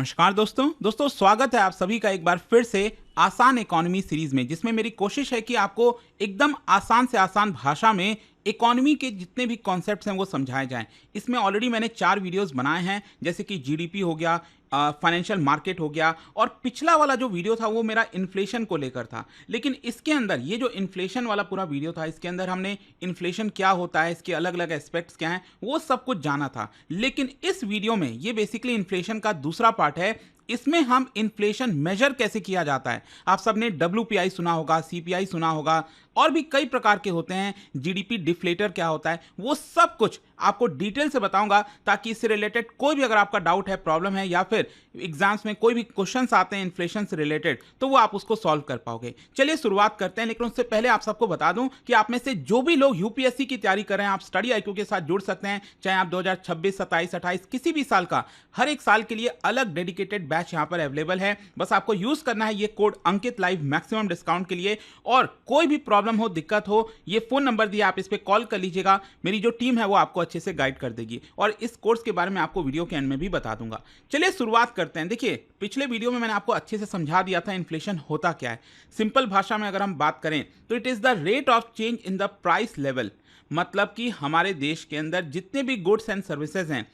नमस्कार दोस्तों स्वागत है आप सभी का एक बार फिर से आसान इकोनॉमी सीरीज में, जिसमें मेरी कोशिश है कि आपको एकदम आसान से आसान भाषा में इकोनॉमी के जितने भी कॉन्सेप्ट्स हैं वो समझाए जाएं। इसमें ऑलरेडी मैंने 4 वीडियोस बनाए हैं, जैसे कि जीडीपी हो गया, फाइनेंशियल मार्केट हो गया, और पिछला वाला जो वीडियो था वो मेरा इन्फ्लेशन को लेकर था। लेकिन इसके अंदर ये जो इन्फ्लेशन वाला पूरा वीडियो था, इसके अंदर हमने इन्फ्लेशन क्या होता है, इसके अलग अलग एस्पेक्ट्स क्या हैं, वो सब कुछ जाना था। लेकिन इस वीडियो में ये बेसिकली इन्फ्लेशन का दूसरा पार्ट है। इसमें हम इन्फ्लेशन मेजर कैसे किया जाता है। आप सबने डब्ल्यूपीआई सुना होगा, सीपीआई सुना होगा, और भी कई प्रकार के होते हैं। जीडीपी डिफ्लेटर क्या होता है, वो सब कुछ आपको डिटेल से बताऊंगा, ताकि इससे रिलेटेड कोई भी अगर आपका डाउट है, प्रॉब्लम है, या फिर एग्जाम्स में कोई भी क्वेश्चंस आते हैं इन्फ्लेशन से रिलेटेड, तो वो आप उसको सॉल्व कर पाओगे। चलिए शुरुआत करते हैं। लेकिन उससे पहले आप सबको बता दूं कि आप में से जो भी लोग यूपीएससी की तैयारी कर रहे हैं, आप स्टडी आईक्यू के साथ जुड़ सकते हैं। चाहे आप 2026, 27, 28 किसी भी साल का, हर एक साल के लिए अलग डेडिकेटेड बैच यहां पर अवेलेबल है। बस आपको यूज करना है ये कोड अंकित लाइव मैक्सिमम डिस्काउंट के लिए। और कोई भी प्रॉब्लम हो, दिक्कत हो, ये फोन नंबर दिया, आप इस पे कॉल कर लीजिएगा। मेरी जो टीम है वो आपको अच्छे से गाइड कर देगी, और इस कोर्स के बारे में आपको वीडियो के एंड में भी बता दूंगा। चलिए शुरुआत करते हैं। देखिए, पिछले वीडियो में मैंने आपको अच्छे से समझा दिया था इन्फ्लेशन होता क्या है। सिंपल भाषा में अगर हम बात करें तो it is the rate of change in the price level. मतलब कि हमारे देश के अंदर जितने भी गुड्स एंड सर्विसेज हैं,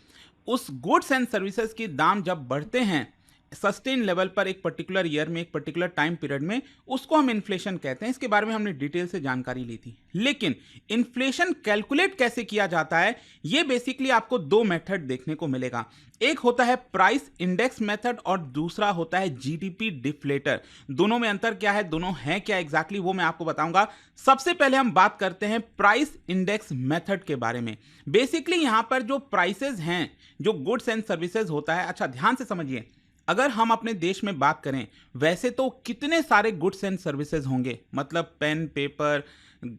उस गुड्स एंड सर्विसेज के दाम जब बढ़ते हैं सस्टेन लेवल पर एक पर्टिकुलर ईयर में, एक पर्टिकुलर टाइम पीरियड में, उसको हम इन्फ्लेशन कहते हैं। इसके बारे में हमने डिटेल से जानकारी ली थी। लेकिन इन्फ्लेशन कैलकुलेट कैसे किया जाता है, ये बेसिकली आपको 2 मेथड देखने को मिलेगा। एक होता है प्राइस इंडेक्स मेथड, और दूसरा होता है जीडीपी डिफ्लेटर। दोनों में अंतर क्या है, दोनों हैं क्या एग्जैक्टली, वो मैं आपको बताऊंगा। सबसे पहले हम बात करते हैं प्राइस इंडेक्स मेथड के बारे में। बेसिकली यहां पर जो प्राइसेस हैं, जो गुड्स एंड सर्विसेज होता है, अच्छा ध्यान से समझिए। अगर हम अपने देश में बात करें, वैसे तो कितने सारे गुड्स एंड सर्विसेज होंगे, मतलब पेन, पेपर,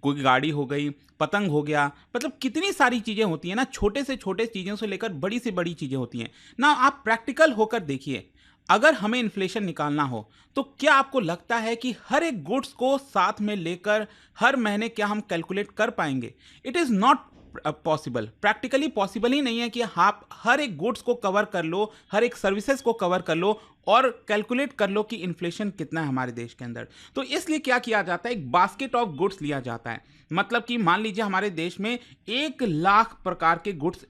कोई गाड़ी हो गई, पतंग हो गया, मतलब कितनी सारी चीज़ें होती हैं ना, छोटे से छोटे चीज़ों से लेकर बड़ी से बड़ी चीज़ें होती हैं ना। आप प्रैक्टिकल होकर देखिए, अगर हमें इन्फ्लेशन निकालना हो तो क्या आपको लगता है कि हर एक गुड्स को साथ में लेकर हर महीने क्या हम कैलकुलेट कर पाएंगे? It is not possible, practically possible ही नहीं है कि आप हर एक गुड्स को कवर कर लो, हर एक सर्विसेज को कवर कर लो और कैलकुलेट कर लो कि इन्फ्लेशन कितना है हमारे देश के अंदर। तो इसलिए क्या किया जाता है, एक बास्केट ऑफ गुड्स लिया जाता है। मतलब कि मान लीजिए हमारे देश में 1 लाख प्रकार के गुड्स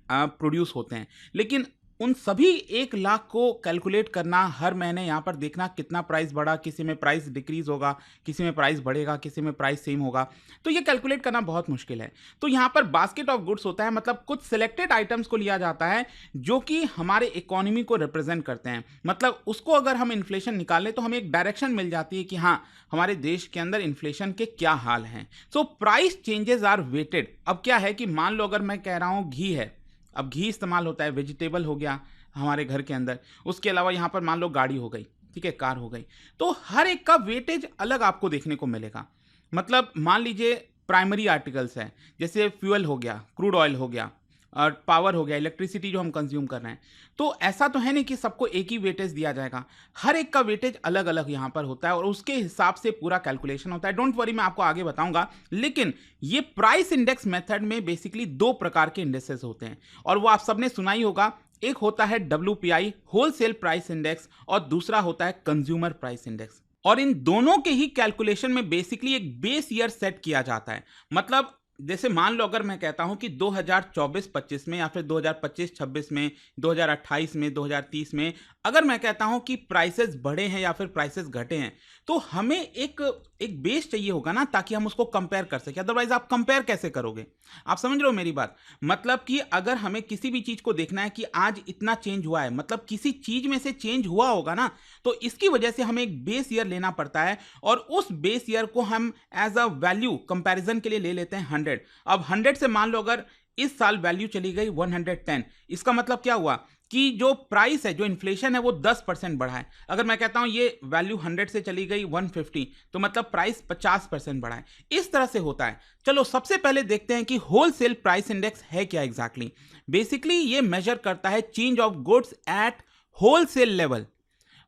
प्रोड्यूस होते हैं, लेकिन उन सभी 1 लाख को कैलकुलेट करना, हर महीने यहाँ पर देखना कितना प्राइस बढ़ा, किसी में प्राइस डिक्रीज होगा, किसी में प्राइस बढ़ेगा, किसी में प्राइस सेम होगा, तो ये कैलकुलेट करना बहुत मुश्किल है। तो यहाँ पर बास्केट ऑफ गुड्स होता है, मतलब कुछ सिलेक्टेड आइटम्स को लिया जाता है जो कि हमारे इकोनॉमी को रिप्रेजेंट करते हैं। मतलब उसको अगर हम इन्फ्लेशन निकालें तो हमें एक डायरेक्शन मिल जाती है कि हाँ, हमारे देश के अंदर इन्फ्लेशन के क्या हाल हैं। So price changes are weighted. अब क्या है कि मान लो अगर मैं कह रहा हूँ घी है, अब घी इस्तेमाल होता है, वेजिटेबल हो गया हमारे घर के अंदर, उसके अलावा यहाँ पर मान लो गाड़ी हो गई, ठीक है, कार हो गई, तो हर एक का वेटेज अलग आपको देखने को मिलेगा। मतलब मान लीजिए प्राइमरी आर्टिकल्स है, जैसे फ्यूल हो गया, क्रूड ऑयल हो गया, और पावर हो गया, इलेक्ट्रिसिटी जो हम कंज्यूम कर रहे हैं, तो ऐसा तो है नहीं कि सबको एक ही वेटेज दिया जाएगा। हर एक का वेटेज अलग अलग यहाँ पर होता है और उसके हिसाब से पूरा कैलकुलेशन होता है। डोंट वरी, मैं आपको आगे बताऊंगा। लेकिन ये प्राइस इंडेक्स मेथड में बेसिकली 2 प्रकार के इंडेक्सेस होते हैं, और वो आप सबने सुना ही होगा। एक होता है डब्ल्यूपीआई, होलसेल प्राइस इंडेक्स, और दूसरा होता है कंज्यूमर प्राइस इंडेक्स। और इन दोनों के ही कैलकुलेशन में बेसिकली एक बेस ईयर सेट किया जाता है। मतलब जैसे मान लो अगर मैं कहता हूं कि 2024-25 में, या फिर 2025-26 में, 2028 में, 2030 में अगर मैं कहता हूं कि प्राइसेस बढ़े हैं या फिर प्राइसेस घटे हैं, तो हमें एक बेस चाहिए होगा ना, ताकि हम उसको कंपेयर कर सकें। अदरवाइज आप कंपेयर कैसे करोगे? आप समझ रहे हो मेरी बात? मतलब कि अगर हमें किसी भी चीज को देखना है कि आज इतना चेंज हुआ है, मतलब किसी चीज में से चेंज हुआ होगा ना, तो इसकी वजह से हमें एक बेस ईयर लेना पड़ता है, और उस बेस ईयर को हम एज अ वैल्यू कंपैरिजन के लिए ले लेते हैं 100। अब 100 से मान लो अगर इस साल वैल्यू चली गई 110, इसका मतलब क्या हुआ कि जो प्राइस है, जो इन्फ्लेशन है, वो 10% बढ़ा है। अगर मैं कहता हूं ये वैल्यू 100 से चली गई 150, तो मतलब प्राइस 50% बढ़ा है। इस तरह से होता है। चलो सबसे पहले देखते हैं कि होलसेल प्राइस इंडेक्स है क्या एग्जैक्टली। बेसिकली ये मेजर करता है change of goods at wholesale level.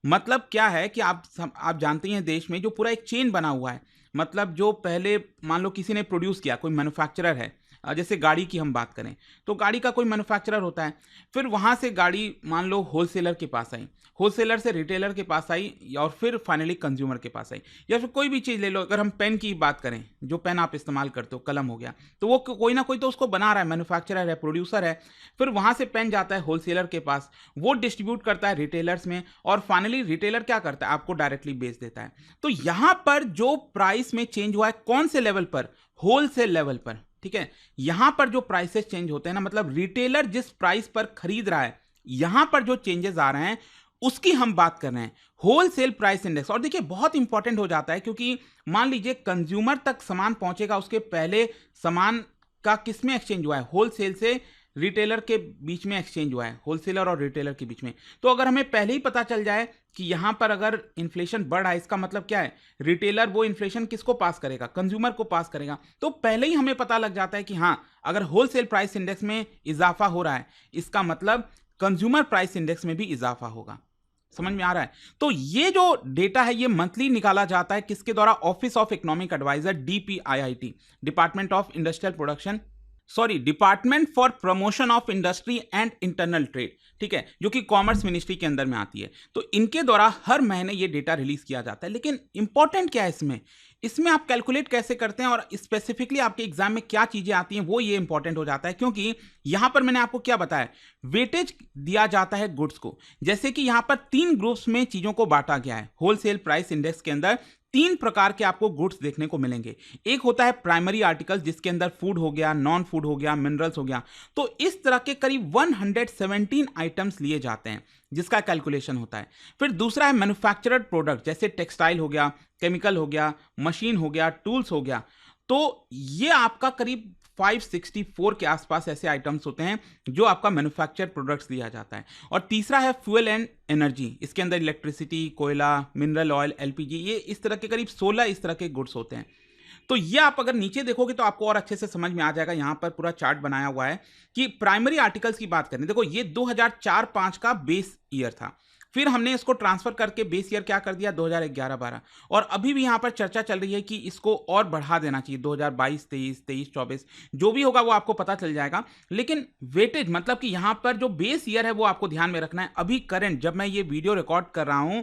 मतलब क्या है कि आप जानते हैं देश में जो पूरा एक चेन बना हुआ है, मतलब जो पहले मान लो किसी ने प्रोड्यूस किया, कोई मैन्युफैक्चरर है, जैसे गाड़ी की हम बात करें तो गाड़ी का कोई मैन्युफैक्चरर होता है, फिर वहाँ से गाड़ी मान लो होलसेलर के पास आई, होलसेलर से रिटेलर के पास आई और फिर फाइनली कंज्यूमर के पास आई। या फिर कोई भी चीज़ ले लो, अगर हम पेन की बात करें, जो पेन आप इस्तेमाल करते हो, कलम हो गया, तो वो कोई ना कोई तो उसको बना रहा है, मैन्युफैक्चरर है, प्रोड्यूसर है। फिर वहाँ से पेन जाता है होलसेलर के पास, वो डिस्ट्रीब्यूट करता है रिटेलर्स में, और फाइनली रिटेलर क्या करता है, आपको डायरेक्टली बेच देता है। तो यहाँ पर जो प्राइस में चेंज हुआ है, कौन से लेवल पर, होलसेल लेवल पर, ठीक है। यहां पर जो प्राइसेस चेंज होते हैं ना, मतलब रिटेलर जिस प्राइस पर खरीद रहा है, यहां पर जो चेंजेस आ रहे हैं उसकी हम बात कर रहे हैं, होलसेल प्राइस इंडेक्स। और देखिए बहुत इंपॉर्टेंट हो जाता है, क्योंकि मान लीजिए कंज्यूमर तक सामान पहुंचेगा, उसके पहले सामान का किस में एक्सचेंज हुआ है, होलसेल से रिटेलर के बीच में एक्सचेंज हुआ है, होलसेलर और रिटेलर के बीच में। तो अगर हमें पहले ही पता चल जाए कि यहां पर अगर इन्फ्लेशन बढ़ रहा है, इसका मतलब क्या है, रिटेलर वो इन्फ्लेशन किसको पास करेगा, कंज्यूमर को पास करेगा। तो पहले ही हमें पता लग जाता है कि हाँ, अगर होलसेल प्राइस इंडेक्स में इजाफा हो रहा है, इसका मतलब कंज्यूमर प्राइस इंडेक्स में भी इजाफा होगा। समझ में आ रहा है? तो ये जो डेटा है ये मंथली निकाला जाता है, किसके द्वारा, office of economic adviser, DPIIT, department of industrial production, sorry, department for promotion of industry and internal trade, ठीक है, जो कि कॉमर्स मिनिस्ट्री के अंदर में आती है। तो इनके द्वारा हर महीने ये डेटा रिलीज किया जाता है। लेकिन इंपॉर्टेंट क्या है इसमें, इसमें आप कैलकुलेट कैसे करते हैं और स्पेसिफिकली आपके एग्जाम में क्या चीजें आती हैं, वो ये इंपॉर्टेंट हो जाता है। क्योंकि यहां पर मैंने आपको क्या बताया, वेटेज दिया जाता है गुड्स को। जैसे कि यहां पर 3 ग्रुप्स में चीजों को बांटा गया है। होलसेल प्राइस इंडेक्स के अंदर 3 प्रकार के आपको गुड्स देखने को मिलेंगे। एक होता है प्राइमरी आर्टिकल्स, जिसके अंदर फूड हो गया, नॉन फूड हो गया, मिनरल्स हो गया। तो इस तरह के करीब 117 आइटम्स लिए जाते हैं, जिसका कैलकुलेशन होता है। फिर दूसरा है मैन्युफैक्चर्ड प्रोडक्ट, जैसे टेक्सटाइल हो गया, केमिकल हो गया, मशीन हो गया, टूल्स हो गया। तो ये आपका करीब 564 के आसपास ऐसे आइटम्स होते हैं जो आपका मैन्युफैक्चर प्रोडक्ट्स दिया जाता है। और तीसरा है फ्यूल एंड एनर्जी, इसके अंदर इलेक्ट्रिसिटी, कोयला, मिनरल ऑयल, एलपीजी, ये इस तरह के करीब 16 इस तरह के गुड्स होते हैं। तो ये आप अगर नीचे देखोगे तो आपको और अच्छे से समझ में आ जाएगा। यहां पर पूरा चार्ट बनाया हुआ है कि प्राइमरी आर्टिकल्स की बात करें, देखो ये 2004-5 का बेस ईयर था, फिर हमने इसको ट्रांसफर करके बेस ईयर क्या कर दिया, 2011-12, और अभी भी यहां पर चर्चा चल रही है कि इसको और बढ़ा देना चाहिए, 2022, 23, 24, जो भी होगा वो आपको पता चल जाएगा। लेकिन वेटेज मतलब कि यहां पर जो बेस ईयर है वो आपको ध्यान में रखना है। अभी करंट, जब मैं ये वीडियो रिकॉर्ड कर रहा हूं,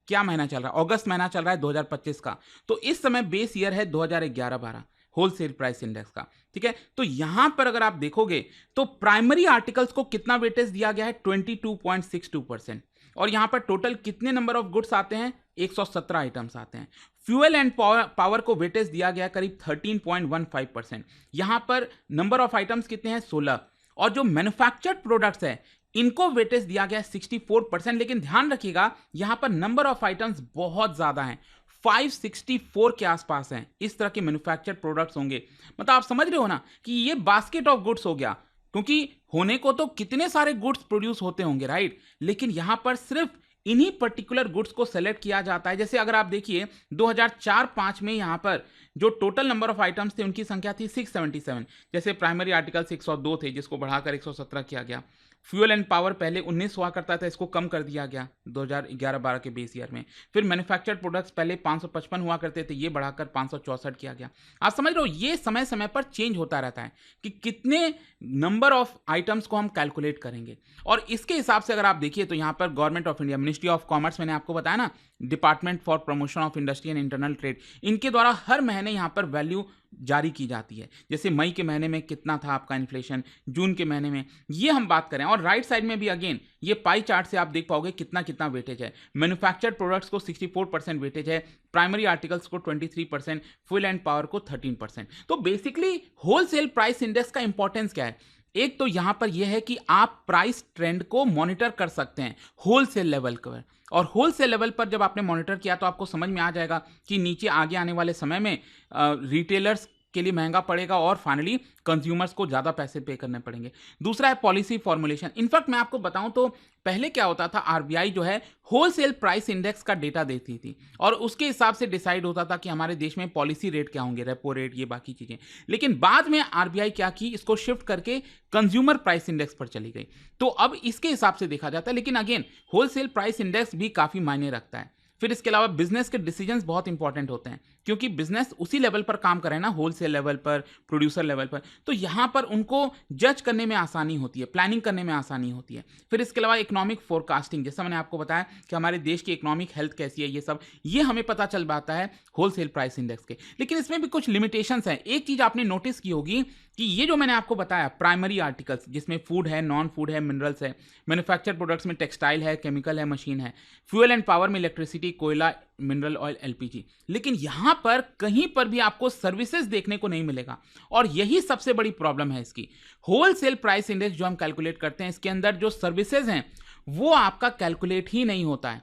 क्या महीना चल रहा है, अगस्त महीना चल रहा है 2025 का, तो इस समय बेस ईयर है 2011-12 होलसेल प्राइस इंडेक्स का, ठीक है। तो यहां पर अगर आप देखोगे तो प्राइमरी आर्टिकल्स को कितना वेटेज दिया गया है, 22.62%, और यहां पर टोटल कितने नंबर ऑफ गुड्स आते हैं, 117 आइटम्स आते हैं। फ्यूल एंड पावर को वेटेज दिया गया करीब 13.15%, यहां पर नंबर ऑफ आइटम्स कितने हैं, 16, और जो मैन्युफैक्चर्ड प्रोडक्ट्स है इनको वेटेज दिया गया 64%। लेकिन ध्यान रखिएगा यहां पर नंबर ऑफ आइटम्स बहुत ज्यादा हैं, 564 के आसपास हैं, इस तरह के मैन्युफैक्चर्ड प्रोडक्ट्स होंगे। मतलब आप समझ रहे हो ना कि ये बास्केट ऑफ गुड्स हो गया, क्योंकि होने को तो कितने सारे गुड्स प्रोड्यूस होते होंगे, राइट, लेकिन यहां पर सिर्फ इन्हीं पर्टिकुलर गुड्स को सेलेक्ट किया जाता है। जैसे अगर आप देखिए 2004-5 में यहां पर जो टोटल नंबर ऑफ आइटम्स थे उनकी संख्या थी 677, जैसे प्राइमरी आर्टिकल्स 102 थे जिसको बढ़ाकर 117 किया गया। फ्यूल एंड पावर पहले 19 हुआ करता था, इसको कम कर दिया गया 2011-12 के बेस ईयर में। फिर मैन्युफैक्चर्ड प्रोडक्ट्स पहले 555 हुआ करते थे, ये बढ़ाकर 564 किया गया। आप समझ रहे हो, ये समय समय पर चेंज होता रहता है कि कितने नंबर ऑफ आइटम्स को हम कैलकुलेट करेंगे। और इसके हिसाब से अगर आप देखिए तो यहाँ पर government of India, ministry of commerce, मैंने आपको बताया ना, department for promotion of industry and internal trade, इनके द्वारा हर महीने यहाँ पर वैल्यू जारी की जाती है। जैसे मई के महीने में कितना था आपका इन्फ्लेशन, जून के महीने में, ये हम बात करें। और राइट साइड में भी अगेन ये पाई चार्ट से आप देख पाओगे कितना कितना वेटेज है। मैन्युफैक्चर्ड प्रोडक्ट्स को 64% वेटेज है, प्राइमरी आर्टिकल्स को 23%, फ्यूल एंड पावर को 13%। तो बेसिकली होलसेल प्राइस इंडेक्स का इंपॉर्टेंस क्या है, एक तो यहां पर यह है कि आप प्राइस ट्रेंड को मॉनिटर कर सकते हैं होलसेल लेवल पर, और होलसेल लेवल पर जब आपने मॉनिटर किया तो आपको समझ में आ जाएगा कि नीचे आगे आने वाले समय में रिटेलर्स के लिए महंगा पड़ेगा और फाइनली कंज्यूमर्स को ज़्यादा पैसे पे करने पड़ेंगे। दूसरा है पॉलिसी फॉर्मुलेशन। इनफैक्ट मैं आपको बताऊं तो पहले क्या होता था, आरबीआई जो है होलसेल प्राइस इंडेक्स का डेटा देती थी और उसके हिसाब से डिसाइड होता था कि हमारे देश में पॉलिसी रेट क्या होंगे, रेपो रेट, ये बाकी चीज़ें। लेकिन बाद में आरबीआई क्या की, इसको शिफ्ट करके कंज्यूमर प्राइस इंडेक्स पर चली गई, तो अब इसके हिसाब से देखा जाता है। लेकिन अगेन होलसेल प्राइस इंडेक्स भी काफ़ी मायने रखता है। फिर इसके अलावा बिजनेस के डिसीजंस बहुत इंपॉर्टेंट होते हैं। क्योंकि बिजनेस उसी लेवल पर काम करे ना, होलसेल लेवल पर, प्रोड्यूसर लेवल पर, तो यहाँ पर उनको जज करने में आसानी होती है, प्लानिंग करने में आसानी होती है। फिर इसके अलावा इकोनॉमिक फोरकास्टिंग, जैसा मैंने आपको बताया कि हमारे देश की इकोनॉमिक हेल्थ कैसी है, ये हमें पता चल पाता है होलसेल प्राइस इंडेक्स के। लेकिन इसमें भी कुछ लिमिटेशंस हैं। एक चीज आपने नोटिस की होगी कि ये जो मैंने आपको बताया प्राइमरी आर्टिकल्स, जिसमें फूड है, नॉन फूड है, मिनरल्स है, मैन्युफैक्चर प्रोडक्ट्स में टेक्सटाइल है, केमिकल है, मशीन है, फ्यूल एंड पावर में इलेक्ट्रिसिटी, कोयला, मिनरल ऑयल, एलपीजी। लेकिन यहां पर कहीं पर भी आपको सर्विसेज देखने को नहीं मिलेगा, और यही सबसे बड़ी प्रॉब्लम है इसकी। होलसेल प्राइस इंडेक्स जो हम कैलकुलेट करते हैं, इसके अंदर जो सर्विसेज हैं वो आपका कैलकुलेट ही नहीं होता है,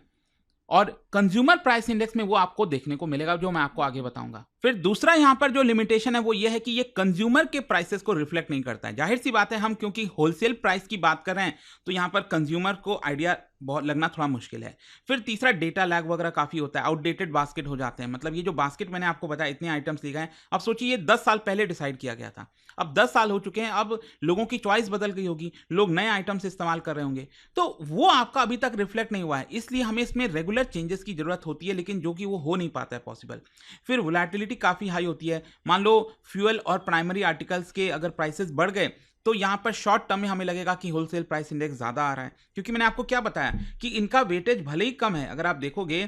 और कंज्यूमर प्राइस इंडेक्स में वो आपको देखने को मिलेगा, जो मैं आपको आगे बताऊंगा। फिर दूसरा यहां पर जो लिमिटेशन है वो ये है कि ये कंज्यूमर के प्राइसेस को रिफ्लेक्ट नहीं करता है। जाहिर सी बात है, हम क्योंकि होलसेल प्राइस की बात कर रहे हैं तो यहां पर कंज्यूमर को आइडिया बहुत लगना थोड़ा मुश्किल है। फिर तीसरा, डेटा लैग वगैरह काफी होता है, आउटडेटेड बास्केट हो जाते हैं। मतलब ये जो बास्केट मैंने आपको बताया, इतने आइटम्स लिखा है, अब सोचिए ये 10 साल पहले डिसाइड किया गया था, अब 10 साल हो चुके हैं, अब लोगों की चॉइस बदल गई होगी, लोग नए आइटम्स इस्तेमाल कर रहे होंगे, तो वो आपका अभी तक रिफ्लेक्ट नहीं हुआ है। इसलिए हमें इसमें रेगुलर चेंजेस की जरूरत होती है, लेकिन जो कि वो हो नहीं पाता है पॉसिबल। फिर वोलेटिलिटी काफी हाई होती है। मान लो फ्यूल और प्राइमरी आर्टिकल्स के अगर प्राइसेस बढ़ गए तो यहां पर शॉर्ट टर्म में हमें लगेगा कि होलसेल प्राइस इंडेक्स ज्यादा आ रहा है, क्योंकि मैंने आपको क्या बताया कि इनका वेटेज भले ही कम है। अगर आप देखोगे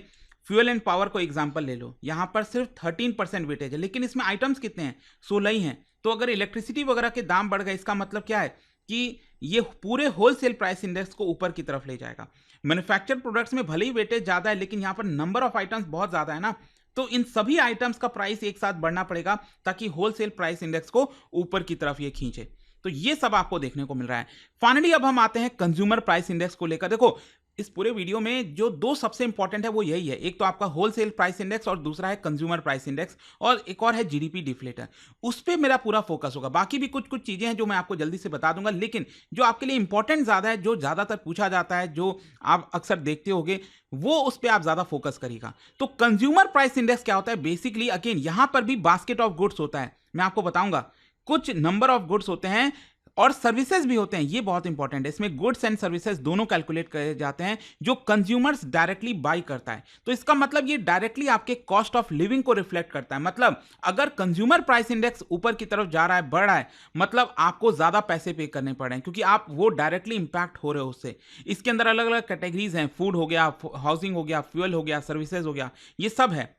फ्यूल एंड पावर को एग्जांपल ले लो, यहां पर सिर्फ 13% वेटेज है, लेकिन इसमें आइटम्स कितने हैं, 16 ही हैं। तो अगर इलेक्ट्रिसिटी वगैरह के दाम बढ़ गए, इसका मतलब क्या है कि ये पूरे होलसेल प्राइस इंडेक्स को ऊपर की तरफ ले जाएगा। मैन्युफैक्चर प्रोडक्ट्स में भले ही वेटेज ज्यादा है, लेकिन यहां पर नंबर ऑफ आइटम्स बहुत ज्यादा है ना, तो इन सभी आइटम्स का प्राइस एक साथ बढ़ना पड़ेगा ताकि होलसेल प्राइस इंडेक्स को ऊपर की तरफ ये खींचे। तो ये सब आपको देखने को मिल रहा है। फाइनली अब हम आते हैं कंज्यूमर प्राइस इंडेक्स को लेकर। देखो, इस पूरे वीडियो में जो दो सबसे इंपॉर्टेंट है वो यही है, एक तो आपका होलसेल प्राइस इंडेक्स और दूसरा है कंज्यूमर प्राइस इंडेक्स, और एक और है जीडीपी डिफ्लेटर। उस पर मेरा पूरा फोकस होगा। बाकी भी कुछ कुछ चीजें हैं जो मैं आपको जल्दी से बता दूंगा, लेकिन जो आपके लिए इंपॉर्टेंट ज्यादा है, जो ज्यादातर पूछा जाता है, जो आप अक्सर देखते होगे, वो उस पर आप ज्यादा फोकस करिएगा। तो कंज्यूमर प्राइस इंडेक्स क्या होता है? बेसिकली अगेन यहां पर भी बास्केट ऑफ गुड्स होता है, मैं आपको बताऊंगा। कुछ नंबर ऑफ गुड्स होते हैं और सर्विसेज भी होते हैं, ये बहुत इंपॉर्टेंट है। इसमें गुड्स एंड सर्विसेज दोनों कैलकुलेट करे जाते हैं जो कंज्यूमर्स डायरेक्टली बाई करता है। तो इसका मतलब ये डायरेक्टली आपके कॉस्ट ऑफ लिविंग को रिफ्लेक्ट करता है। मतलब अगर कंज्यूमर प्राइस इंडेक्स ऊपर की तरफ जा रहा है, बढ़ रहा है, मतलब आपको ज्यादा पैसे पे करने पड़ रहे हैं, क्योंकि आप वो डायरेक्टली इंपैक्ट हो रहे हो उससे। इसके अंदर अलग अलग कैटेगरीज हैं, फूड हो गया, हाउसिंग हो गया, फ्यूल हो गया, सर्विसेज हो गया, ये सब है।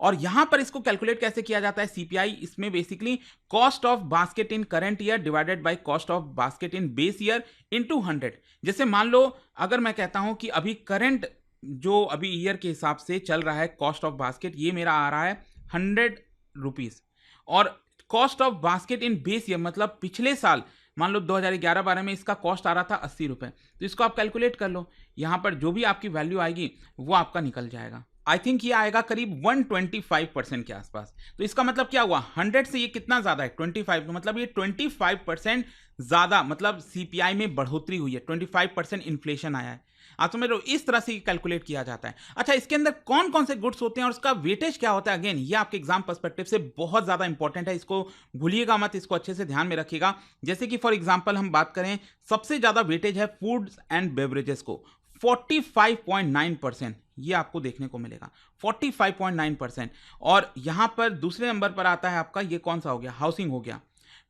और यहां पर इसको कैलकुलेट कैसे किया जाता है? सीपीआई, इसमें basically cost of basket in current year divided by cost of basket in base year into 100। जैसे मान लो अगर मैं कहता हूं कि अभी करंट जो अभी ईयर के हिसाब से चल रहा है कॉस्ट ऑफ बास्केट, ये मेरा आ रहा है 100 रुपीज, और cost of basket in base year मतलब पिछले साल मान लो 2011-12 में इसका कॉस्ट आ रहा था 80 रुपए। तो इसको आप कैलकुलेट कर लो, यहां पर जो भी आपकी वैल्यू आएगी वो आपका निकल जाएगा। आई थिंक ये आएगा करीब 125% के आसपास। तो इसका मतलब क्या हुआ? 100 से ये कितना ज्यादा है? 25। तो मतलब ये 25% ज्यादा, मतलब सीपीआई में बढ़ोतरी हुई है, 25% इन्फ्लेशन आया है। आप समझ लो, इस तरह से कैलकुलेट किया जाता है। अच्छा, इसके अंदर कौन कौन से गुड्स होते हैं और उसका वेटेज क्या होता है? अगेन ये आपके एग्जाम पर्सपेक्टिव से बहुत ज्यादा इंपॉर्टेंट है, इसको भूलिएगा मत, इसको अच्छे से ध्यान में रखिएगा। जैसे कि फॉर एग्जाम्पल हम बात करें, सबसे ज्यादा वेटेज है फूड्स एंड बेवरेजेस को, 45.9%, ये आपको देखने को मिलेगा 45.9%। और यहां पर दूसरे नंबर पर आता है आपका, ये कौन सा हो गया? हाउसिंग हो गया।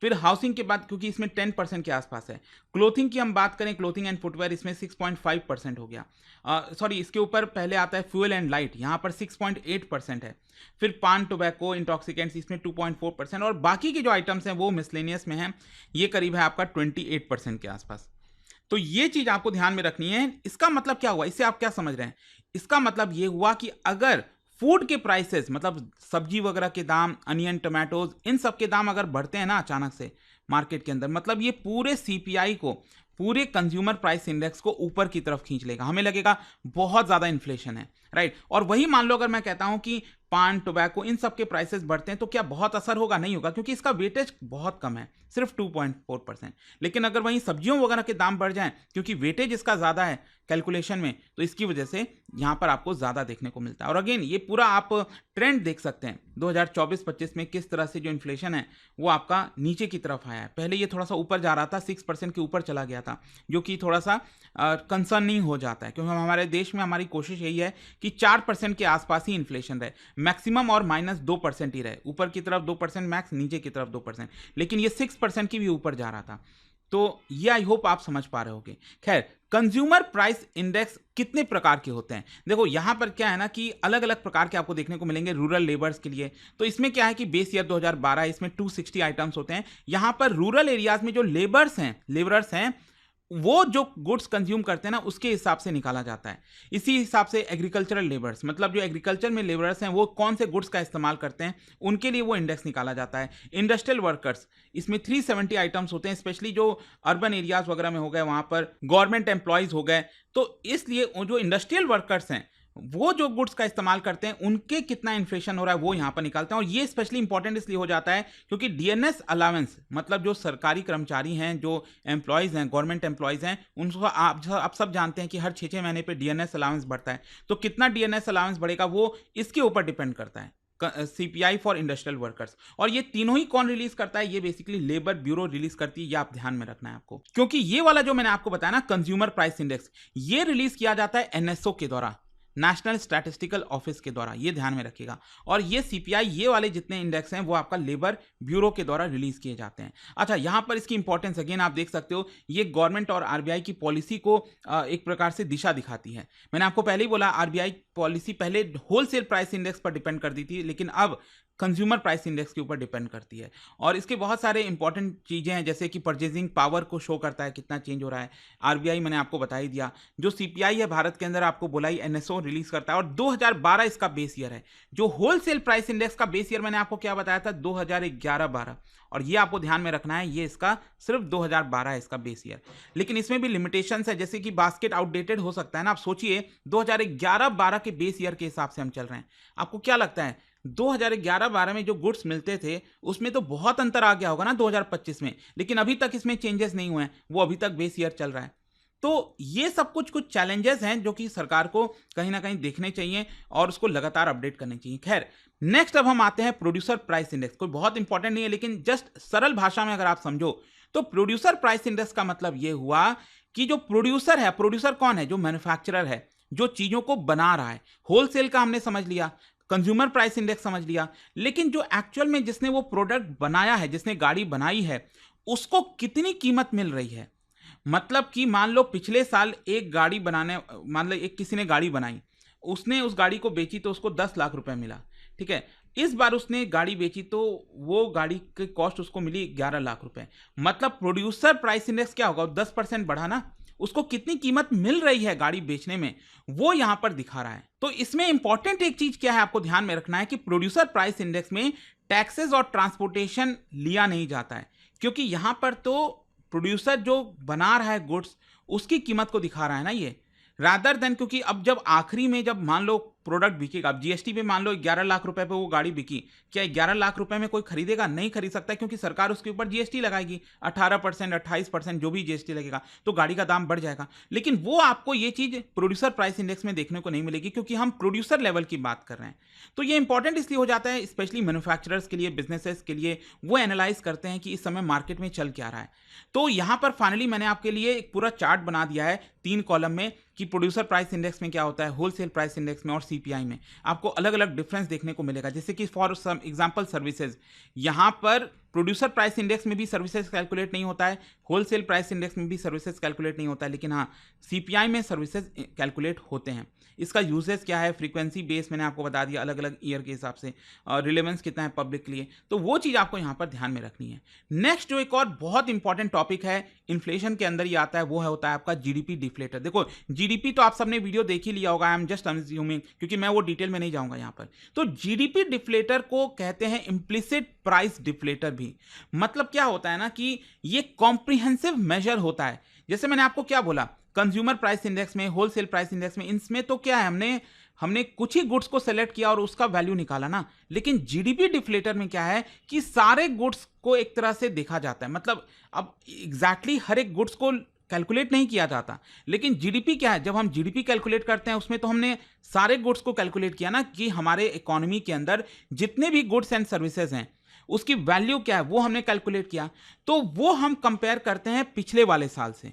फिर हाउसिंग के बाद, क्योंकि इसमें 10% के आसपास है। क्लोथिंग की हम बात करें, क्लोथिंग एंड फुटवेयर, इसमें 6.5% हो गया। सॉरी, इसके ऊपर पहले आता है फ्यूल एंड लाइट, यहां पर 6.8% है। फिर पान, टोबैको, इंटॉक्सिकेंट्स, इसमें 2.4%, और बाकी के जो आइटम्स हैं वो मिसलेनियस में है, ये करीब है आपका 28% के आसपास। तो ये चीज आपको ध्यान में रखनी है। इसका मतलब क्या हुआ? इससे आप क्या समझ रहे हैं? इसका मतलब ये हुआ कि अगर फूड के प्राइसेस, मतलब सब्जी वगैरह के दाम, अनियन, टमाटोज, इन सब के दाम अगर बढ़ते हैं ना अचानक से मार्केट के अंदर, मतलब ये पूरे सीपीआई को, पूरे कंज्यूमर प्राइस इंडेक्स को ऊपर की तरफ खींच लेगा। हमें लगेगा बहुत ज्यादा इन्फ्लेशन है, राइट। और वही मान लो अगर मैं कहता हूं कि पान, टोबैको, इन सब के प्राइसेस बढ़ते हैं, तो क्या बहुत असर होगा? नहीं होगा, क्योंकि इसका वेटेज बहुत कम है, सिर्फ 2.4%। लेकिन अगर वहीं सब्जियों वगैरह के दाम बढ़ जाएं, क्योंकि वेटेज इसका ज्यादा है कैलकुलेशन में, तो इसकी वजह से यहाँ पर आपको ज़्यादा देखने को मिलता है। और अगेन ये पूरा आप ट्रेंड देख सकते हैं 2024-25 में किस तरह से जो इन्फ्लेशन है वो आपका नीचे की तरफ आया है। पहले ये थोड़ा सा ऊपर जा रहा था, 6% के ऊपर चला गया था, जो कि थोड़ा सा कंसर्निंग हो जाता है, क्योंकि हमारे देश में हमारी कोशिश यही है कि 4% के आसपास ही इन्फ्लेशन रहे, मैक्सिमम और -2% ही रहे, ऊपर की तरफ 2% मैक्स, नीचे की तरफ 2%, लेकिन ये 6% की भी ऊपर जा रहा था। तो ये आई होप आप समझ पा रहे होगे। खैर, कंज्यूमर प्राइस इंडेक्स कितने प्रकार के होते हैं? देखो यहां पर क्या है ना कि अलग अलग प्रकार के आपको देखने को मिलेंगे रूरल लेबर्स के लिए। तो इसमें क्या है कि बेस ईयर 2012 है, इसमें 260 आइटम्स होते हैं। यहां पर रूरल एरियाज में जो लेबरर्स हैं वो जो गुड्स कंज्यूम करते हैं ना उसके हिसाब से निकाला जाता है। इसी हिसाब से एग्रीकल्चरल लेबर्स, मतलब जो एग्रीकल्चर में लेबरर्स हैं वो कौन से गुड्स का इस्तेमाल करते हैं, उनके लिए वो इंडेक्स निकाला जाता है। इंडस्ट्रियल वर्कर्स, इसमें 370 आइटम्स होते हैं, स्पेशली जो अर्बन एरियाज वगैरह में हो गए, वहां पर गवर्नमेंट एम्प्लॉयज हो गए, तो इसलिए जो इंडस्ट्रियल वर्कर्स हैं वो जो गुड्स का इस्तेमाल करते हैं उनके कितना इन्फ्लेशन हो रहा है वो यहां पर निकालते हैं। और ये स्पेशली इंपॉर्टेंट इसलिए हो जाता है क्योंकि डीएनएस अलावेंस, मतलब जो सरकारी कर्मचारी हैं, जो एम्प्लॉयज हैं, गवर्नमेंट एम्प्लॉयज हैं, उनको आप सब जानते हैं कि हर 6-6 महीने पे डीएनएस अलावेंस बढ़ता है। तो कितना डीएनएस अलावेंस बढ़ेगा वो इसके ऊपर डिपेंड करता है। सीपीआई फॉर इंडस्ट्रियल वर्कर्स, और ये तीनों ही कौन रिलीज करता है? ये बेसिकली लेबर ब्यूरो रिलीज करती है। ये आप ध्यान में रखना है आपको, क्योंकि ये वाला जो मैंने आपको बताया ना कंज्यूमर प्राइस इंडेक्स, ये रिलीज किया जाता है एनएसओ के द्वारा, नेशनल स्टैटिस्टिकल ऑफिस के द्वारा। ये ध्यान में रखिएगा। और ये सीपीआई, ये वाले जितने इंडेक्स हैं वो आपका लेबर ब्यूरो के द्वारा रिलीज किए जाते हैं। अच्छा, यहां पर इसकी इंपॉर्टेंस अगेन आप देख सकते हो, ये गवर्नमेंट और आरबीआई की पॉलिसी को एक प्रकार से दिशा दिखाती है। मैंने आपको पहले ही बोला आरबीआई पॉलिसी पहले होलसेल प्राइस इंडेक्स पर डिपेंड करती थी, लेकिन अब कंज्यूमर प्राइस इंडेक्स के ऊपर डिपेंड करती है। और इसके बहुत सारे इंपॉर्टेंट चीज़ें हैं, जैसे कि परचेजिंग पावर को शो करता है कितना चेंज हो रहा है। आरबीआई मैंने आपको बता ही दिया। जो सीपीआई है भारत के अंदर, आपको बोला ही, एनएसओ रिलीज करता है। और 2012 इसका बेस ईयर है। जो होलसेल प्राइस इंडेक्स का बेस ईयर मैंने आपको क्या बताया था, 2011-12, और ये आपको ध्यान में रखना है, ये इसका सिर्फ 2012 है इसका बेस ईयर। लेकिन इसमें भी लिमिटेशंस है, जैसे कि बास्केट आउटडेटेड हो सकता है ना। आप सोचिए 2011-12 के बेस ईयर के हिसाब से हम चल रहे हैं। आपको क्या लगता है 2011-12 में जो गुड्स मिलते थे उसमें तो बहुत अंतर आ गया होगा ना 2025 में, लेकिन अभी तक इसमें चेंजेस नहीं हुए हैं, वो अभी तक बेस ईयर चल रहा है। तो ये सब कुछ चैलेंजेस हैं जो कि सरकार को कहीं ना कहीं देखने चाहिए और उसको लगातार अपडेट करने चाहिए। खैर, नेक्स्ट अब हम आते हैं प्रोड्यूसर प्राइस इंडेक्स। कोई बहुत इंपॉर्टेंट नहीं है, लेकिन जस्ट सरल भाषा में अगर आप समझो तो प्रोड्यूसर प्राइस इंडेक्स का मतलब ये हुआ कि जो प्रोड्यूसर है, प्रोड्यूसर कौन है? जो मैन्युफैक्चरर है, जो चीजों को बना रहा है। होलसेल का हमने समझ लिया, कंज्यूमर प्राइस इंडेक्स समझ लिया, लेकिन जो एक्चुअल में जिसने वो प्रोडक्ट बनाया है, जिसने गाड़ी बनाई है, उसको कितनी कीमत मिल रही है। मतलब कि मान लो पिछले साल एक गाड़ी बनाने, मान लो एक किसी ने गाड़ी बनाई, उसने उस गाड़ी को बेची तो उसको 10 लाख रुपए मिला, ठीक है। इस बार उसने गाड़ी बेची तो वो गाड़ी की कॉस्ट उसको मिली 11 लाख रुपए। मतलब प्रोड्यूसर प्राइस इंडेक्स क्या होगा, 10% बढ़ा ना, उसको कितनी कीमत मिल रही है गाड़ी बेचने में, वो यहां पर दिखा रहा है। तो इसमें इंपॉर्टेंट एक चीज क्या है आपको ध्यान में रखना है कि प्रोड्यूसर प्राइस इंडेक्स में टैक्सेस और ट्रांसपोर्टेशन लिया नहीं जाता है, क्योंकि यहां पर तो प्रोड्यूसर जो बना रहा है गुड्स उसकी कीमत को दिखा रहा है ना ये, रादर देन, क्योंकि अब जब आखिरी में जब मान लो प्रोडक्ट बिकेगा, अब जीएसटी पे मान लो 11 लाख रुपए पे वो गाड़ी बिकी, क्या 11 लाख रुपए में कोई खरीदेगा? नहीं खरीद सकता, क्योंकि सरकार उसके ऊपर जीएसटी लगाएगी 18%, 28%, जो भी जीएसटी लगेगा, तो गाड़ी का दाम बढ़ जाएगा। लेकिन वो आपको ये चीज प्रोड्यूसर प्राइस इंडेक्स में देखने को नहीं मिलेगी, क्योंकि हम प्रोड्यूसर लेवल की बात कर रहे हैं। तो ये इंपॉर्टेंट इसलिए हो जाता है, स्पेशली मैन्युफैक्चरर्स के लिए, बिजनेसेस के लिए, वो एनालाइज करते हैं कि इस समय मार्केट में चल क्या रहा है। तो यहां पर फाइनली मैंने आपके लिए एक पूरा चार्ट बना दिया है 3 कॉलम में कि प्रोड्यूसर प्राइस इंडेक्स में क्या होता है, होलसेल प्राइस इंडेक्स में और सीपीआई में आपको अलग अलग डिफरेंस देखने को मिलेगा। जैसे कि फॉर सम एग्जांपल सर्विसेज, यहां पर प्रोड्यूसर प्राइस इंडेक्स में भी सर्विसेज कैलकुलेट नहीं होता है, होलसेल प्राइस इंडेक्स में भी सर्विसेज कैलकुलेट नहीं होता है, लेकिन हाँ सीपीआई में सर्विसेज कैलकुलेट होते हैं। इसका यूजेस क्या है, फ्रीक्वेंसी बेस मैंने आपको बता दिया अलग अलग ईयर के हिसाब से, और रिलेवेंस कितना है पब्लिक के लिए, तो वो चीज़ आपको यहाँ पर ध्यान में रखनी है। नेक्स्ट जो एक और बहुत इंपॉर्टेंट टॉपिक है इन्फ्लेशन के अंदर ये आता है, वो है होता है आपका जीडीपी डिफ्लेटर। देखो जीडीपी तो आप सबने वीडियो देख ही लिया होगा, आई एम जस्ट अज्यूमिंग, क्योंकि मैं वो डिटेल में नहीं जाऊंगा यहाँ पर। तो जीडीपी डिफ्लेटर को कहते हैं इम्प्लिसिट प्राइस डिफ्लेटर भी। मतलब क्या होता है ना कि ये कॉम्प्रिहेंसिव मेजर होता है। जैसे मैंने आपको क्या बोला, कंज्यूमर प्राइस इंडेक्स में, होलसेल प्राइस इंडेक्स में, इनमें तो क्या है, हमने कुछ ही गुड्स को सेलेक्ट किया और उसका वैल्यू निकाला ना। लेकिन जीडीपी डिफ्लेटर में क्या है कि सारे गुड्स को एक तरह से देखा जाता है। मतलब अब एग्जैक्टली हर एक गुड्स को कैलकुलेट नहीं किया जाता। लेकिन जीडीपी क्या है, जब हम जीडीपी कैलकुलेट करते हैं उसमें तो हमने सारे गुड्स को कैलकुलेट किया ना, कि हमारे इकोनॉमी के अंदर जितने भी गुड्स एंड सर्विसेज हैं उसकी वैल्यू क्या है वो हमने कैलकुलेट किया। तो वो हम कंपेयर करते हैं पिछले वाले साल से,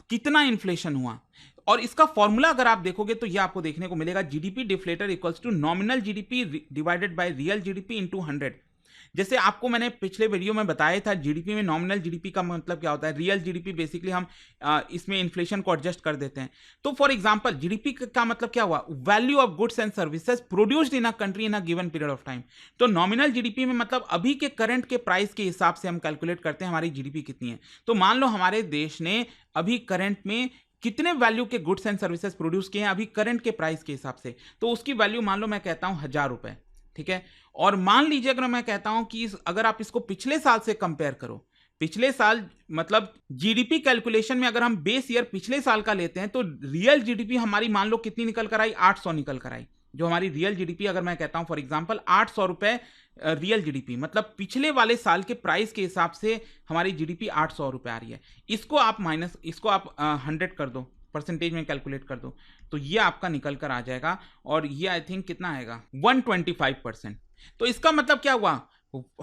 कितना इन्फ्लेशन हुआ। और इसका फॉर्मूला अगर आप देखोगे तो ये आपको देखने को मिलेगा, GDP deflator equals to nominal GDP divided by real GDP into 100। जैसे आपको मैंने पिछले वीडियो में बताया था, जीडीपी में नॉमिनल जीडीपी का मतलब क्या होता है, रियल जीडीपी बेसिकली हम इसमें इन्फ्लेशन को एडजस्ट कर देते हैं। तो फॉर एग्जांपल जीडीपी का मतलब क्या हुआ, value of goods and services produced in a country in a given period of time. तो नॉमिनल जीडीपी में मतलब अभी के करंट के प्राइस के हिसाब से हम कैलकुलेट करते हैं हमारी जीडीपी कितनी है। तो मान लो हमारे देश ने अभी करंट में कितने वैल्यू के गुड्स एंड सर्विसेज प्रोड्यूस किए हैं अभी करंट के प्राइस के हिसाब से, तो उसकी वैल्यू मान लो मैं कहता हूं 1000 रुपए, ठीक है। और मान लीजिए अगर मैं कहता हूं कि अगर आप इसको पिछले साल से कंपेयर करो, पिछले साल मतलब जीडीपी कैलकुलेशन में अगर हम बेस ईयर पिछले साल का लेते हैं तो रियल जीडीपी हमारी मान लो कितनी निकल कर आई, 800 निकल कर आई। जो हमारी रियल जीडीपी अगर मैं कहता हूं फॉर एग्जांपल 800 रुपए रियल जीडीपी, मतलब पिछले वाले साल के प्राइस के हिसाब से हमारी जीडीपी 800 रुपए आ रही है। इसको आप 100 कर दो, परसेंटेज में कैलकुलेट कर दो, तो ये आपका निकल कर आ जाएगा। और ये आई थिंक कितना आएगा, 125%। तो इसका मतलब क्या हुआ,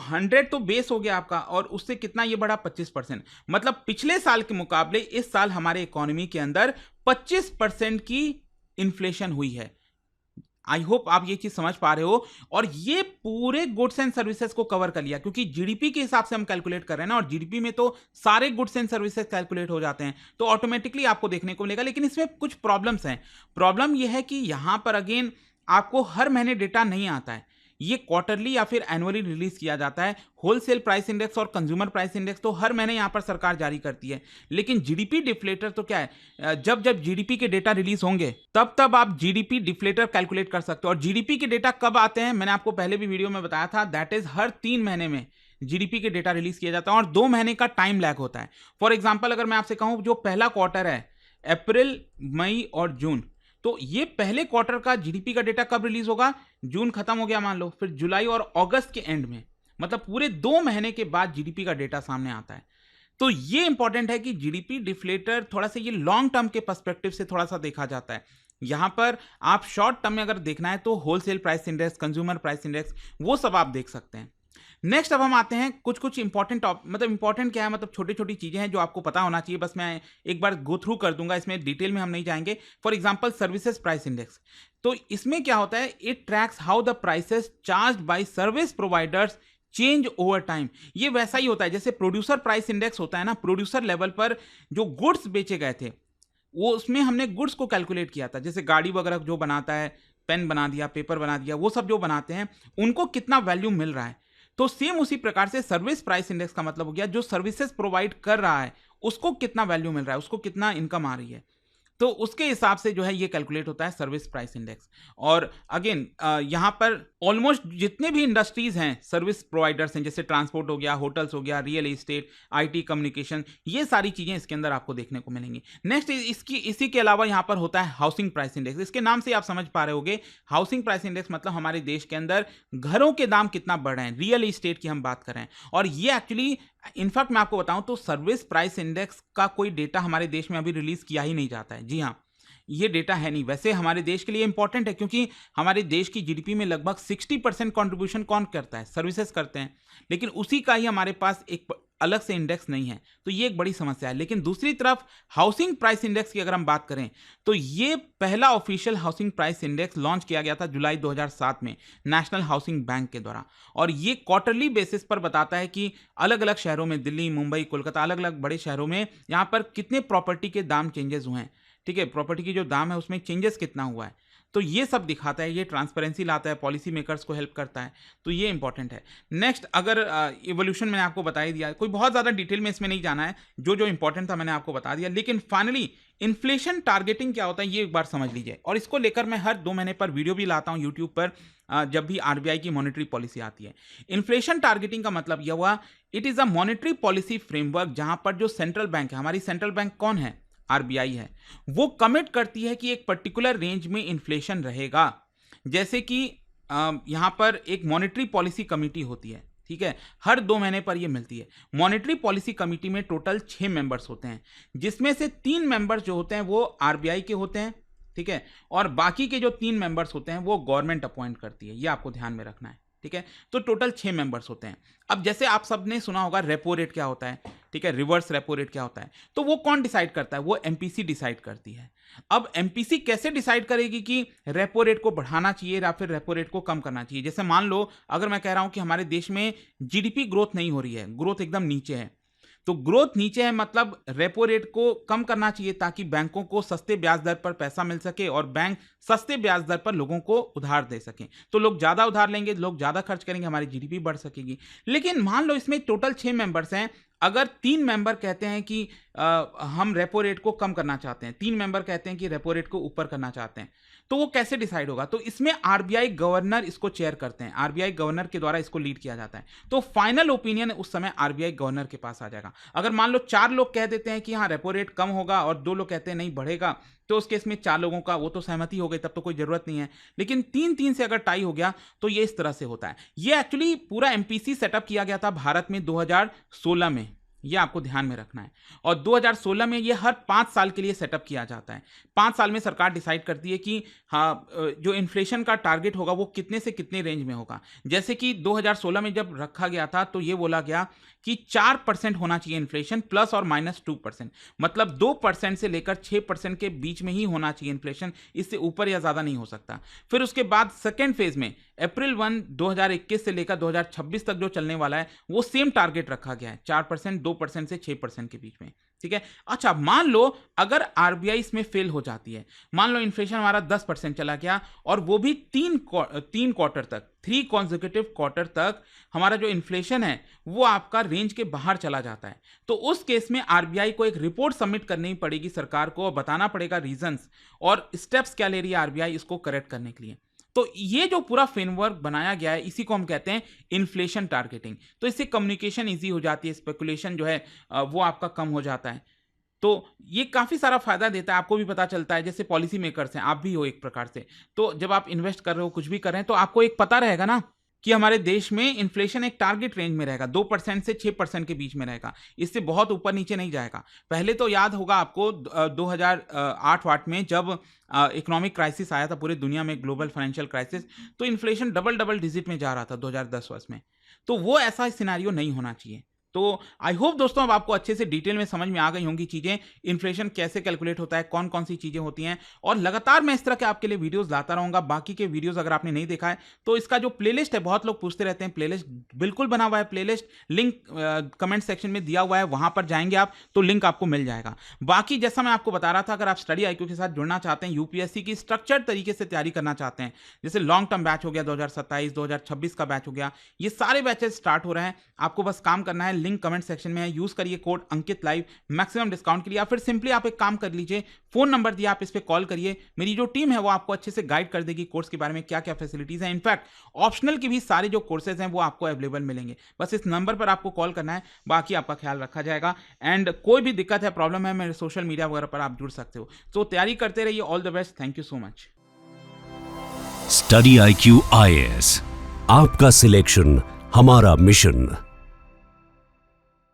100 तो बेस हो गया आपका, और उससे कितना ये बढ़ा 25%। मतलब पिछले साल के मुकाबले इस साल हमारे इकोनॉमी के अंदर 25% की इन्फ्लेशन हुई है। आई होप आप ये चीज समझ पा रहे हो। और ये पूरे गुड्स एंड सर्विसेज को कवर कर लिया, क्योंकि जीडीपी के हिसाब से हम कैलकुलेट कर रहे हैं ना, और जीडीपी में तो सारे गुड्स एंड सर्विसेज कैलकुलेट हो जाते हैं, तो ऑटोमेटिकली आपको देखने को मिलेगा। लेकिन इसमें कुछ प्रॉब्लम्स हैं। प्रॉब्लम यह है कि यहां पर अगेन आपको हर महीने डेटा नहीं आता है, ये क्वार्टरली या फिर एनुअली रिलीज किया जाता है। होलसेल प्राइस इंडेक्स और कंज्यूमर प्राइस इंडेक्स तो हर महीने यहां पर सरकार जारी करती है। लेकिन जीडीपी डिफ्लेटर तो क्या है, जब जब जीडीपी के डेटा रिलीज होंगे तब तब आप जीडीपी डिफ्लेटर कैलकुलेट कर सकते हो। और जीडीपी के डेटा कब आते हैं, मैंने आपको पहले भी वीडियो में बताया था, दैट इज हर 3 महीने में जीडीपी के डेटा रिलीज किया जाता है, और 2 महीने का टाइम लैग होता है। फॉर एग्जाम्पल अगर मैं आपसे कहूं जो पहला क्वार्टर है, अप्रैल, मई और जून, तो ये पहले क्वार्टर का जीडीपी का डेटा कब रिलीज होगा, जून खत्म हो गया मान लो, फिर जुलाई और अगस्त के एंड में, मतलब पूरे 2 महीने के बाद जीडीपी का डेटा सामने आता है। तो ये इंपॉर्टेंट है कि जीडीपी डिफ्लेटर थोड़ा सा ये लॉन्ग टर्म के पर्सपेक्टिव से थोड़ा सा देखा जाता है। यहां पर आप शॉर्ट टर्म में अगर देखना है तो wholesale price index, consumer price index, वो सब आप देख सकते हैं। नेक्स्ट अब हम आते हैं कुछ इंपॉर्टेंट, मतलब इंपॉर्टेंट क्या है, मतलब छोटी छोटी चीजें हैं जो आपको पता होना चाहिए। बस मैं एक बार गो थ्रू कर दूंगा, इसमें डिटेल में हम नहीं जाएंगे। For example services price index, तो इसमें क्या होता है, it tracks how the prices charged bye service providers change over time. ये वैसा ही होता है जैसे प्रोड्यूसर प्राइस इंडेक्स होता है ना, प्रोड्यूसर लेवल पर जो गुड्स बेचे गए थे वो उसमें हमने गुड्स को कैलकुलेट किया था। जैसे गाड़ी वगैरह जो बनाता है, पेन बना दिया, पेपर बना दिया, वो सब जो बनाते हैं उनको कितना वैल्यू मिल रहा है। तो सेम उसी प्रकार से सर्विस प्राइस इंडेक्स का मतलब हो गया जो सर्विसेज प्रोवाइड कर रहा है उसको कितना वैल्यू मिल रहा है, उसको कितना इनकम आ रही है, तो उसके हिसाब से जो है ये कैलकुलेट होता है सर्विस प्राइस इंडेक्स। और अगेन यहाँ पर ऑलमोस्ट जितने भी इंडस्ट्रीज हैं, सर्विस प्रोवाइडर्स हैं, जैसे ट्रांसपोर्ट हो गया, होटल्स हो गया, रियल एस्टेट, आईटी, कम्युनिकेशन, ये सारी चीजें इसके अंदर आपको देखने को मिलेंगी। नेक्स्ट इसी के अलावा यहाँ पर होता है हाउसिंग प्राइस इंडेक्स। इसके नाम से आप समझ पा रहे होंगे, हाउसिंग प्राइस इंडेक्स मतलब हमारे देश के अंदर घरों के दाम कितना बढ़ रहे हैं, रियल एस्टेट की हम बात कर रहे हैं। और ये एक्चुअली इनफैक्ट मैं आपको बताऊं तो सर्विस प्राइस इंडेक्स का कोई डेटा हमारे देश में अभी रिलीज किया ही नहीं जाता है। जी हाँ, ये डेटा है नहीं। वैसे हमारे देश के लिए इंपॉर्टेंट है क्योंकि हमारे देश की जीडीपी में लगभग 60% कंट्रीब्यूशन कौन करता है, सर्विसेज करते हैं, लेकिन उसी का ही हमारे पास एक अलग से इंडेक्स नहीं है, तो ये एक बड़ी समस्या है। लेकिन दूसरी तरफ हाउसिंग प्राइस इंडेक्स की अगर हम बात करें तो ये पहला official housing price index launch किया गया था जुलाई 2007 में नेशनल हाउसिंग बैंक के द्वारा। और ये क्वार्टरली बेसिस पर बताता है कि अलग अलग शहरों में, दिल्ली, मुंबई, कोलकाता, अलग अलग बड़े शहरों में यहाँ पर कितने प्रॉपर्टी के दाम चेंजेस हुए हैं। ठीक है, प्रॉपर्टी की जो दाम है उसमें चेंजेस कितना हुआ है, तो ये सब दिखाता है, ये ट्रांसपेरेंसी लाता है, पॉलिसी मेकर्स को हेल्प करता है, तो ये इंपॉर्टेंट है। नेक्स्ट, अगर इवोल्यूशन मैंने आपको बता ही दिया, कोई बहुत ज़्यादा डिटेल में इसमें नहीं जाना है, जो जो इंपॉर्टेंट था मैंने आपको बता दिया। लेकिन फाइनली इन्फ्लेशन टारगेटिंग क्या होता है ये एक बार समझ लीजिए, और इसको लेकर मैं हर 2 महीने पर वीडियो भी लाता हूँ यूट्यूब पर, जब भी आरबीआई की मॉनेटरी पॉलिसी आती है। इन्फ्लेशन टारगेटिंग का मतलब यह हुआ, it is a monetary policy framework जहाँ पर जो सेंट्रल बैंक है, हमारी सेंट्रल बैंक कौन है, आरबीआई है, वो कमिट करती है कि एक पर्टिकुलर रेंज में इन्फ्लेशन रहेगा। जैसे कि यहां पर एक मॉनेटरी पॉलिसी कमेटी होती है, ठीक है, हर 2 महीने पर ये मिलती है। मॉनेटरी पॉलिसी कमेटी में टोटल 6 मेंबर्स होते हैं, जिसमें से 3 मेंबर्स जो होते हैं वो आरबीआई के होते हैं, ठीक है, और बाकी के जो 3 मेंबर्स होते हैं वो गवर्नमेंट अपॉइंट करती है, ये आपको ध्यान में रखना है, ठीक है। तो टोटल 6 मेंबर्स होते हैं। अब जैसे आप सबने सुना होगा रेपो रेट क्या होता है, ठीक है, रिवर्स रेपो रेट क्या होता है, तो वो कौन डिसाइड करता है? वो एमपीसी डिसाइड करती है। अब एमपीसी कैसे डिसाइड करेगी कि रेपो रेट को बढ़ाना चाहिए या फिर रेपो रेट को कम करना चाहिए? जैसे मान लो अगर मैं कह रहा हूं कि हमारे देश में जीडीपी ग्रोथ नहीं हो रही है, ग्रोथ एकदम नीचे है, तो ग्रोथ नीचे है मतलब रेपो रेट को कम करना चाहिए ताकि बैंकों को सस्ते ब्याज दर पर पैसा मिल सके और बैंक सस्ते ब्याज दर पर लोगों को उधार दे सकें। तो लोग ज़्यादा उधार लेंगे, लोग ज़्यादा खर्च करेंगे, हमारी जीडीपी बढ़ सकेगी। लेकिन मान लो इसमें टोटल 6 मेंबर्स हैं, अगर 3 मेंबर कहते हैं कि हम रेपो रेट को कम करना चाहते हैं, 3 मेंबर कहते हैं कि रेपो रेट को ऊपर करना चाहते हैं, तो वो कैसे डिसाइड होगा? तो इसमें आरबीआई गवर्नर इसको चेयर करते हैं, आरबीआई गवर्नर के द्वारा इसको लीड किया जाता है। तो फाइनल ओपिनियन उस समय आरबीआई गवर्नर के पास आ जाएगा। अगर मान लो 4 लोग कह देते हैं कि हाँ रेपो रेट कम होगा और 2 लोग कहते हैं नहीं बढ़ेगा, तो उस केस में 4 लोगों का वो तो सहमति हो गई, तब तो कोई जरूरत नहीं है। लेकिन 3-3 से अगर टाई हो गया तो ये इस तरह से होता है। ये एक्चुअली पूरा एमपीसी सेटअप किया गया था भारत में 2016 में, ये आपको ध्यान में रखना है। और 2016 में ये हर 5 साल के लिए सेटअप किया जाता है। 5 साल में सरकार डिसाइड करती है कि हाँ जो इन्फ्लेशन का टारगेट होगा वो कितने से कितने रेंज में होगा। जैसे कि 2016 में जब रखा गया था तो ये बोला गया कि 4% होना चाहिए इन्फ्लेशन प्लस और माइनस 2%, मतलब 2% से लेकर 6% के बीच में ही होना चाहिए इन्फ्लेशन, इससे ऊपर या ज़्यादा नहीं हो सकता। फिर उसके बाद सेकेंड फेज में अप्रैल 1, 2021 से लेकर 2026 तक जो चलने वाला है वो सेम टारगेट रखा गया है, 4%, 2% से 6% के बीच में, ठीक है। अच्छा मान लो अगर आरबीआई इसमें फेल हो जाती है, मान लो इन्फ्लेशन हमारा 10% चला गया और वो भी 3 क्वार्टर तक, 3 कॉन्सेक्यूटिव क्वार्टर तक हमारा जो इन्फ्लेशन है वो आपका रेंज के बाहर चला जाता है, तो उस केस में आरबीआई को एक रिपोर्ट सबमिट करनी पड़ेगी सरकार को और बताना पड़ेगा रीजंस और स्टेप्स क्या ले रही है आरबीआई इसको करेक्ट करने के लिए। तो ये जो पूरा फ्रेमवर्क बनाया गया है इसी को हम कहते हैं इन्फ्लेशन टारगेटिंग। तो इससे कम्युनिकेशन इजी हो जाती है, स्पेकुलेशन जो है वो आपका कम हो जाता है। तो ये काफ़ी सारा फायदा देता है, आपको भी पता चलता है, जैसे पॉलिसी मेकर्स हैं, आप भी हो एक प्रकार से, तो जब आप इन्वेस्ट कर रहे हो, कुछ भी कर रहे हैं, तो आपको एक पता रहेगा ना कि हमारे देश में इन्फ्लेशन एक टारगेट रेंज में रहेगा, 2% से 6% के बीच में रहेगा, इससे बहुत ऊपर नीचे नहीं जाएगा। पहले तो याद होगा आपको 2008 में जब इकोनॉमिक क्राइसिस आया था पूरी दुनिया में, ग्लोबल फाइनेंशियल क्राइसिस, तो इन्फ्लेशन डबल डिजिट में जा रहा था 2010 वर्ष में। तो वो ऐसा सिनेरियो नहीं होना चाहिए। तो आई होप दोस्तों अब आपको अच्छे से डिटेल में समझ में आ गई होंगी चीज़ें, इन्फ्लेशन कैसे कैलकुलेट होता है, कौन कौन सी चीज़ें होती हैं, और लगातार मैं इस तरह के आपके लिए वीडियोस लाता रहूँगा। बाकी के वीडियोस अगर आपने नहीं देखा है तो इसका जो प्लेलिस्ट है, बहुत लोग पूछते रहते हैं, प्लेलिस्ट बिल्कुल बना हुआ है, प्लेलिस्ट लिंक कमेंट सेक्शन में दिया हुआ है, वहाँ पर जाएंगे आप तो लिंक आपको मिल जाएगा। बाकी जैसा मैं आपको बता रहा था, अगर आप स्टडी IQ के साथ जुड़ना चाहते हैं, यूपीएससी की स्ट्रक्चर्ड तरीके से तैयारी करना चाहते हैं, जैसे लॉन्ग टर्म बैच हो गया 2027, 2026 का बैच हो गया, ये सारे बैचेस स्टार्ट हो रहे हैं। आपको बस काम करना है, लिंक कमेंट सेक्शन में है, यूज करिए कोड अंकित लाइव मैक्सिमम डिस्काउंट के लिए, या फिर सिंपली आप एक काम कर लीजिए, फोन नंबर दिया, आप इस पे कॉल करिए, मेरी जो टीम है वो आपको अच्छे से गाइड कर देगी कोर्स के बारे में, क्या क्या फैसिलिटीज हैं। इनफैक्ट ऑप्शनल की भी सारे जो कोर्सेज हैं वो आपको अवेलेबल मिलेंगे, बस इस नंबर पर आपको कॉल करना है, बाकी आपका ख्याल रखा जाएगा। एंड कोई भी दिक्कत है, प्रॉब्लम है, मेरे सोशल मीडिया वगैरह पर आप जुड़ सकते हो। तो तैयारी करते रहिए, all the best, thank you so much. Study IQ IAS, आपका सिलेक्शन हमारा मिशन।